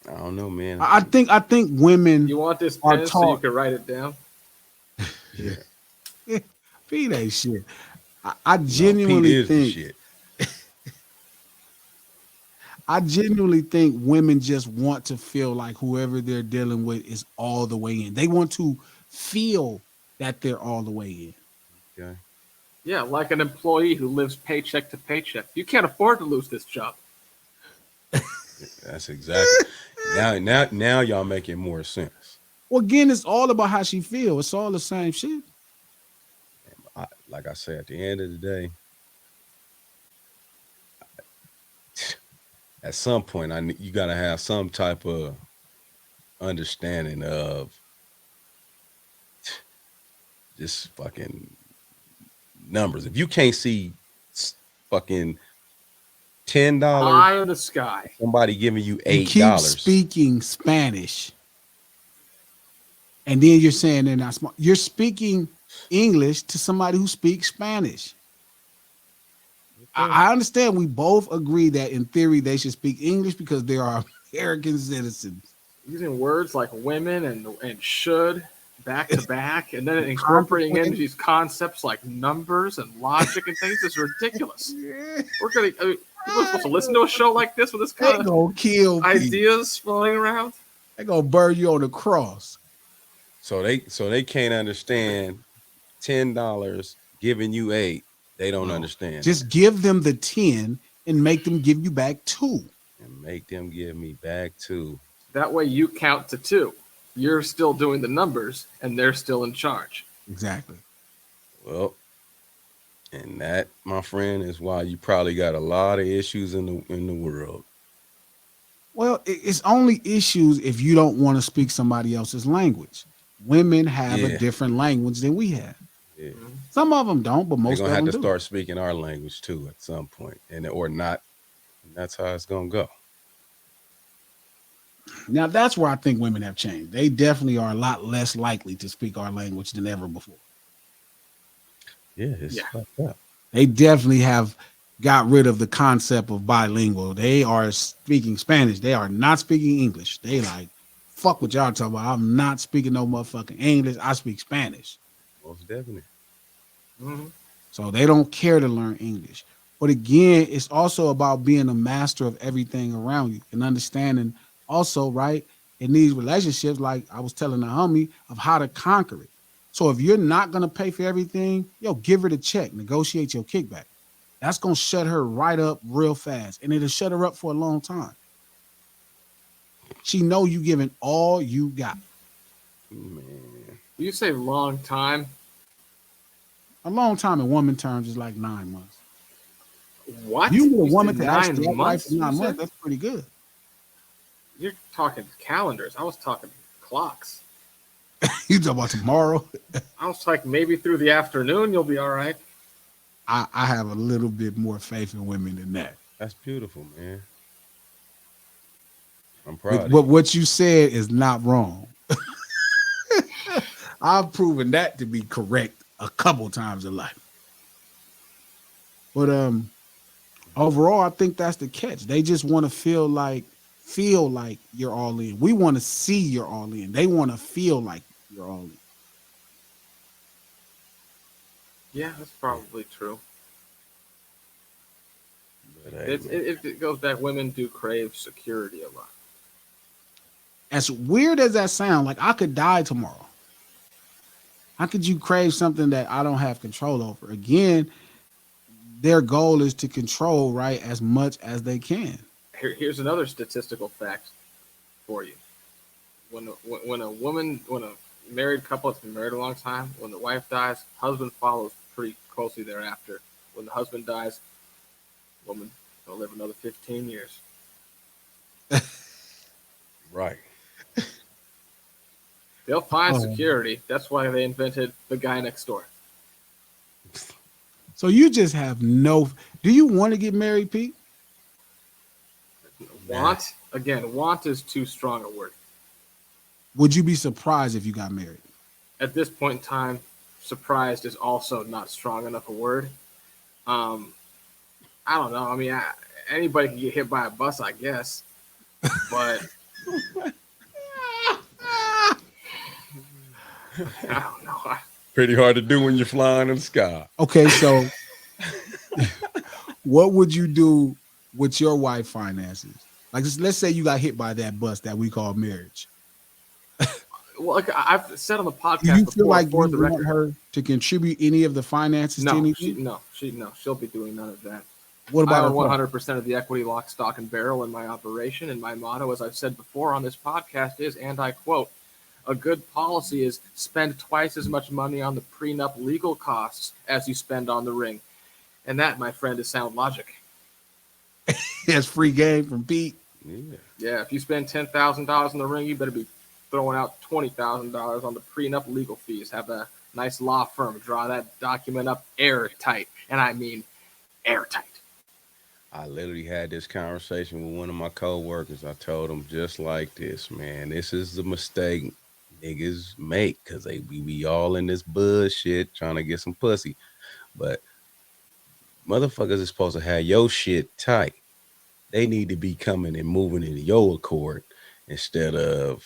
I don't know, man. I think women You want this are pen so you taught. can write it down? Yeah, Yeah. feed that shit. I No, Pete genuinely is the think shit. I genuinely think women just want to feel like whoever they're dealing with is all the way in. They want to feel that they're all the way in. Okay. Yeah, like an employee who lives paycheck to paycheck. You can't afford to lose this job. That's exactly. Now y'all making more sense. Well, again, it's all about how she feels. It's all the same shit. Like I said, at the end of the day, at some point, you gotta have some type of understanding of just fucking numbers. If you can't see fucking $10, Eye of the sky. somebody giving you You eight keep dollars. speaking Spanish, and then you're saying they're not smart. You're speaking English to somebody who speaks Spanish. Okay. I understand we both agree that in theory they should speak English because they are American citizens. Using words like women and should back to back, and then incorporating into Consequence. these concepts like numbers and logic and things is ridiculous. We're gonna. I mean, people are supposed to listen to a show like this with this They kind of gonna kill people. ideas floating around. They gonna burn you on the cross. So they can't understand $10 giving you eight. They don't No. understand that. Just give them the 10 and make them give you back 2. And make them give me back too. That way, you count to two. You're still doing the numbers, and they're still in charge. Exactly. Well, and that, my friend, is why you probably got a lot of issues in the world. Well, it's only issues if you don't want to speak somebody else's language. Women have a Yeah, different language than we have. yeah. Mhm. Some of them don't, but They're most gonna of have them to do. start speaking our language too at some point, and or not, and that's how it's gonna go. Now that's where I think women have changed. They definitely are a lot less likely to speak our language than ever before. Yeah, it's Yeah. fucked up. They definitely have got rid of the concept of bilingual. They are speaking Spanish. They are not speaking English. They like, fuck what y'all talking about. I'm not speaking no motherfucking English. I speak Spanish. Most definitely. Mhm. So they don't care to learn English. But again, it's also about being a master of everything around you and understanding also, right, in these relationships, like I was telling the homie, of how to conquer it. So if you're not gonna pay for everything, yo, give her the check, negotiate your kickback. That's gonna shut her right up real fast, and it'll shut her up for a long time. She know you giving all you got. Man, You say long time. A long time in woman terms is like 9 months. You What? need a You woman said to actually nine act right for months? You 9 months. said? That's pretty good. You're talking calendars. I was talking clocks. You talk about tomorrow. I was like, maybe through the afternoon you'll be all right. I have a little bit more faith in women than that. that's beautiful, man. I'm But proud of you. what you said is not wrong. I've proven that to be correct a couple times in life. But overall, I think that's the catch. They just want to feel like you're all in. We want to see you're all in. They want to feel like you're all in. Yeah, that's Yeah, probably true. but hey, It's, man, it goes back. Women do crave security a lot. As weird as that sound, like I could die tomorrow. How could you crave something that I don't have control over? Again, their goal is to control right as much as they can. Here's another statistical fact for you. When a married couple that's been married a long time, when the wife dies, husband follows pretty closely thereafter. When the husband dies, woman will live another 15 years. right. They'll find Oh, security. That's why they invented the guy next door. so you just have no. Do you want to get married, Pete? Nah, Want, again, want is too strong a word. Would you be surprised if you got married? At this point in time, surprised is also not strong enough a word. Um, I don't know. I mean, anybody can get hit by a bus, I guess, but I don't know. pretty hard to do when you're flying in the sky. Okay, so what would you do with your wife finances? Like, let's say you got hit by that bus that we call marriage. Well, like I've said on the Do podcast you feel before, like for you the want record, her to contribute any of the finances to anything? no, she'll be doing none of that. What I about her own car? 100% of the equity, lock, stock, and barrel in my operation, and my motto, as I've said before on this podcast, is, and I quote, a good policy is spend twice as much money on the prenup legal costs as you spend on the ring. And that, my friend, is sound logic. Yes, free game from Pete. Yeah, Yeah, if you spend $10,000 on the ring, you better be throwing out $20,000 on the prenup legal fees. Have a nice law firm draw that document up airtight. And I mean airtight. I literally had this conversation with one of my coworkers. I told him just like this, man. This is the mistake niggas make because they we all in this bullshit trying to get some pussy. But motherfuckers is supposed to have your shit tight. They need to be coming and moving in your accord instead of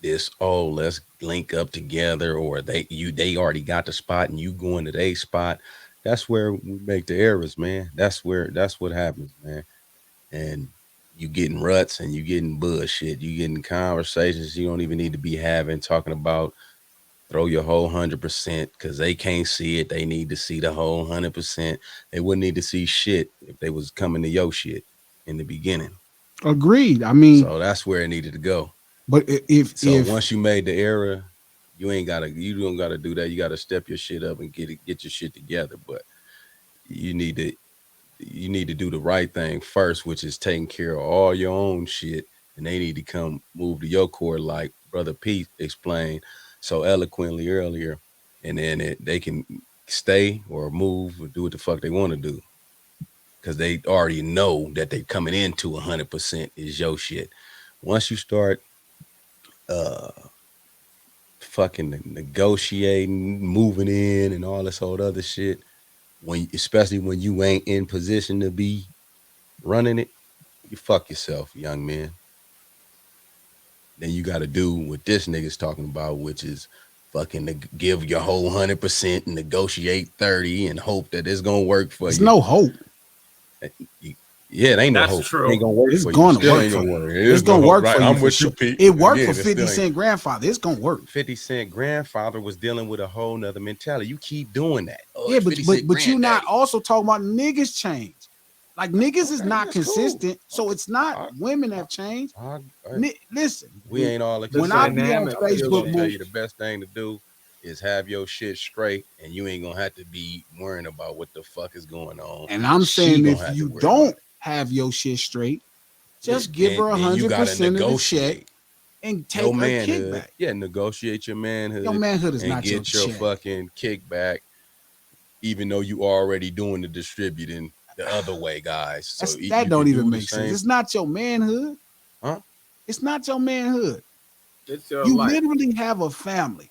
this, oh, let's link up together, or they already got the spot and you going to their spot. That's where we make the errors, man. That's what happens, man. And you getting ruts and you getting bullshit. You getting conversations you don't even need to be having, talking about throw your whole 100% because they can't see it. They need to see the whole 100%. They wouldn't need to see shit if they was coming to your shit in the beginning. Agreed. I mean, So that's where it needed to go. but So if once you made the error, you don't gotta do that. You gotta step your shit up and get your shit together. But you need to you need to do the right thing first, which is taking care of all your own shit. And they need to come move to your core, like Brother Pete explained. so eloquently earlier, and then they can stay or move or do what the fuck they want to do because they already know that they coming into 100% is your shit. Once you start uh fucking negotiating, moving in, and all this old other shit, when especially when you ain't in position to be running it, you fuck yourself, young man. Then you got to do what this nigga's talking about, which is fucking give your whole 100% and negotiate 30 and hope that it's gonna work for There's you. no hope. Yeah, it ain't no That's hope. true. It ain't gonna work It's for you. going to Still work ain't for gonna you. work. It's no going to hope, work right? for you I'm for with sure. you, Pete. It worked Again, for it 50 still ain't. Cent grandfather. It's going to work. 50 Cent grandfather was dealing with a whole nother mentality. You keep doing that. Oh, Yeah, it's but 50 but Cent but you not granddaddy. also talking about niggas change. Like niggas is Okay, not that's cool. consistent, so Okay. it's not I, women I, have changed. I, Listen, we ain't all The when I consistent. be on dynamic I'm just still Facebook, gonna tell move, you the best thing to do is have your shit straight, and you ain't gonna have to be worrying about what the fuck is going on. and I'm She saying gonna if have to you worry about don't it. have your shit straight, Yeah, just give her then you gotta 100% of the check negotiate and your take her manhood. kickback. Yeah, negotiate your Your manhood manhood is and not your get your check. fucking kickback, even though you already doing the distributing the other way, guys. So That you don't can even do the make sense. same, It's not your manhood. huh? It's not your manhood. it's your You life. literally have a family,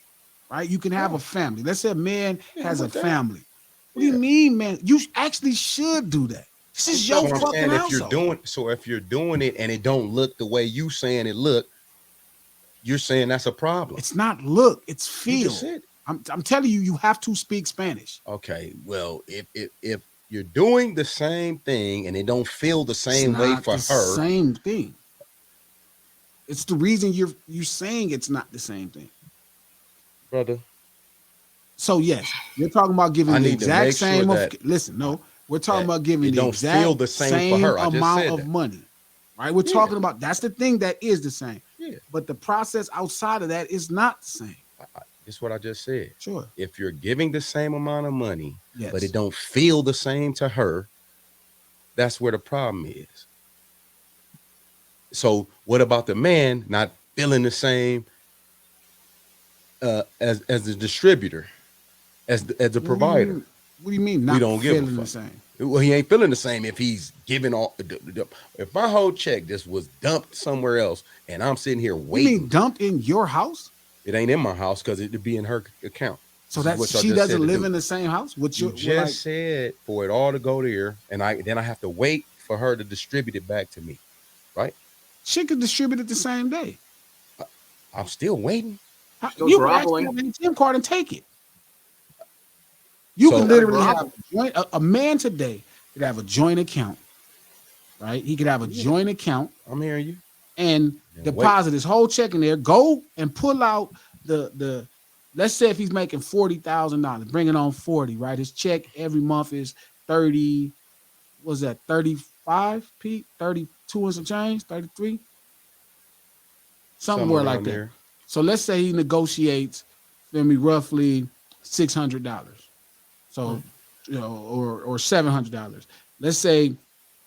right? You can have a Right. family. Let's say a man Yeah, I'm has a with that. family. What do you Yeah. mean, man? You actually should do that. This I'm is So your telling I'm you, fucking saying household. if you're doing it and it don't look the way you saying it look, you're saying that's a problem. It's not look, it's You just feel. said it. I'm telling you, you have to speak Spanish. Okay. Well, if you're doing the same thing and it don't feel the It's same way not for the her, same thing. It's the reason you're saying it's not the same thing. brother, So yes, you're talking about I giving the need to exact make sure same of that listen, no, we're talking that about giving it the don't feel exact the same for same her. I just amount said of that. money. Right? We're Yeah. talking about that's the thing that is the same. Yeah. But the process outside of that is not the same. That's what I just said. Sure. If you're giving the same amount of money, but it Yes. don't feel the same to her, that's where the problem is. So what about the man not feeling the same as the distributor, as the What do you provider? mean? What do you mean We not don't give a feeling the fuck. same? Well, he ain't feeling the same if he's giving all. If my whole check just was dumped somewhere else, and I'm sitting here You mean waiting, dumped in your house? it ain't in my house because it'd be in her account. So This is that what y'all she just said doesn't to live do. in the same house? With You your well, like just said for it all to go there, and I have to wait for her to distribute it back to me, right? she could distribute it the same day. I'm still waiting. still You could actually groveling. have an ATM card and take it. You could So Gotta literally have grovel. a man today could have a joint account, right? He could have a yeah, joint account I'm hearing you. and And wait, deposit his whole check in there. Go and pull out the. Let's say if he's making $40,000, bring it on 40, right? His check every month is 30. Was that 35? Pete 32 and some change, 33, something somewhere like around that. there. So let's say he negotiates, feel me, roughly $600. So or $700. Let's say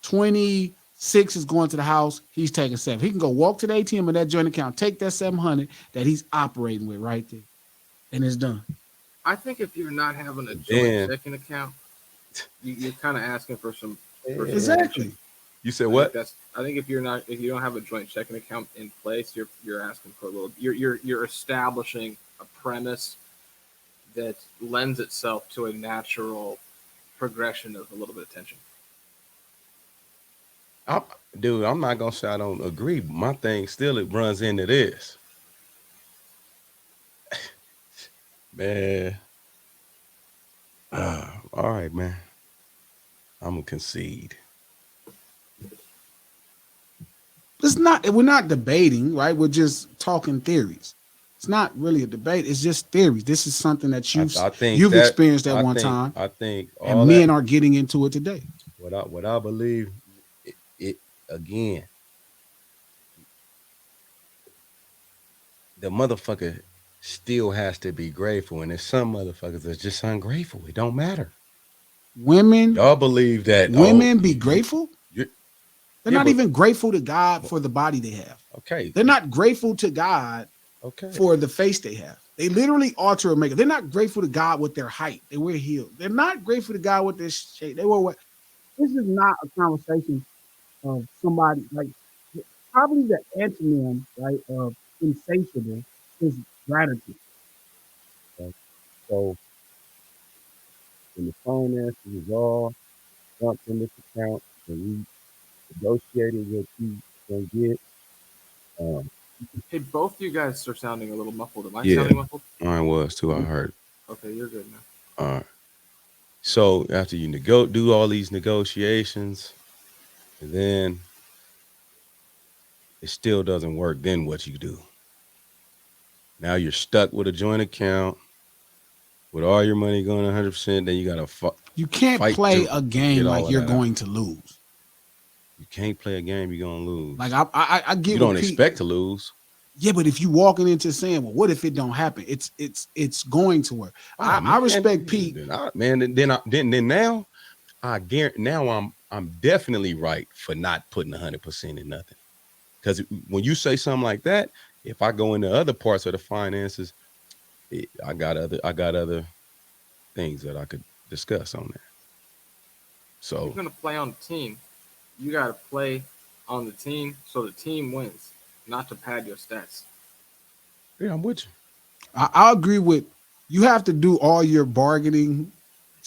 26 is going to the house. He's taking 7. He can go walk to the ATM in that joint account, take that 700 that he's operating with right there, and it's done. I think if you're not having a And joint then checking account, you're kind of asking for some bullshit. Exactly. you said I think what? that's. I think if you don't have a joint checking account in place, you're asking for a little. You're establishing a premise that lends itself to a natural progression of a little bit of tension. I'm, dude, I'm not gonna say I don't agree. My thing still it runs into this, man. All right, man. I'm gonna concede. It's not. We're not debating, right? We're just talking theories. It's not really a debate. It's just theories. This is something that I think you've that experienced at one time, I think and all that men are getting into it today. what I believe it again. The motherfucker still has to be grateful, and there's some motherfuckers that's just ungrateful. It don't matter. Women, Y'all believe that? Oh, women be grateful. you They're yeah, not even grateful to God but for the body they have. okay, They're not grateful to God okay. for the face they have. They literally alter a makeup. They're not grateful to God with their height. They wear heels. They're not grateful to God with their shape. They wear what? This is not a conversation of somebody like probably the antonym, right, of insatiable is gratitude. Okay? So when the finances is all dumped in this account and we negotiated what you gonna get, um, Hey, both you guys are sounding a little muffled. Am I Yeah, sounding muffled? mine was too. I heard. Okay, you're good now. All right. So after you do all these negotiations, and then it still doesn't work, then what you do? Now you're stuck with a joint account with all your money going 100%. Then you got to You can't fight play to a get game all like of you're that out. going to lose. You can't play a game you're gonna Like lose. I You get what don't Pete. expect to lose. Yeah, but if you walking into saying, well, what if it don't happen? It's going to work. Oh I man, respect Pete. man. Then now I guarantee now I'm definitely right for not putting 100% in nothing. Because when you say something like that, if I go into other parts of the finances, I got other things that I could discuss on that. If you're So gonna play on the team, you gotta play on the team so the team wins, not to pad your stats. yeah, I'm with you. I agree with you. Have to do all your bargaining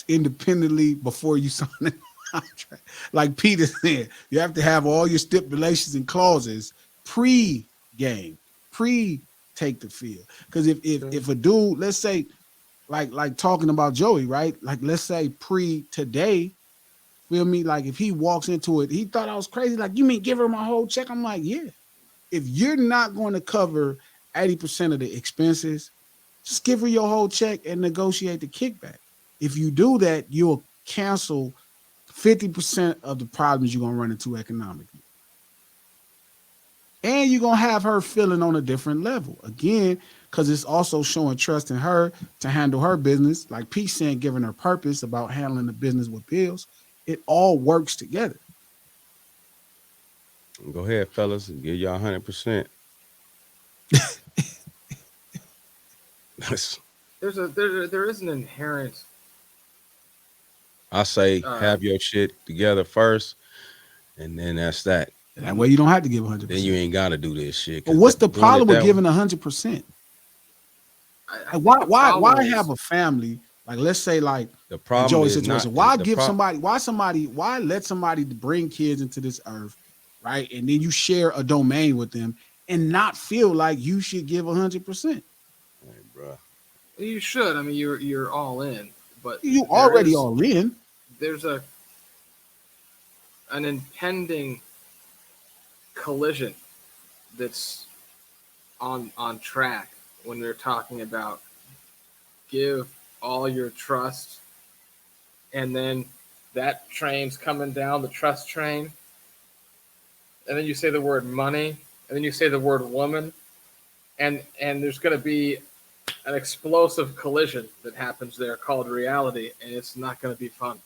independently before you sign a contract. Like Peter said, you have to have all your stipulations and clauses pre-game, pre take the field. Because if a dude, let's say, like talking about Joey, right? Like let's say pre today, feel me? Like if he walks into it, he thought I was crazy. Like, you mean give her my whole check? I'm like, yeah. If you're not going to cover 80% of the expenses, just give her your whole check and negotiate the kickback. If you do that, you'll cancel 50% of the problems you're going to run into economically. And you're going to have her feeling on a different level. Again, because it's also showing trust in her to handle her business. Like Pete saying, giving her purpose about handling the business with bills. It all works together. Go ahead, fellas, and give y'all 100%. There is an inherent I say uh, have your shit together first, and then that's that. That way you don't have to give Then you 100%. ain't gotta do this shit But because what's the doing it problem with that way. giving 100%? I Like think the why problem have is a family, like let's say like The in problem Joey's is not situation, why the give prop. somebody why let somebody bring kids into this earth, right? And then you share a domain with them and not feel like you should give 100%. Hey, bro. you should. I mean, you're all in, but You there already is all in. there's an impending collision that's on track when we're talking about give all your trust, and then that train's coming down the trust train, and then you say the word money, and then you say the word woman, and there's going to be an explosive collision that happens there called reality, and it's not going to be fun.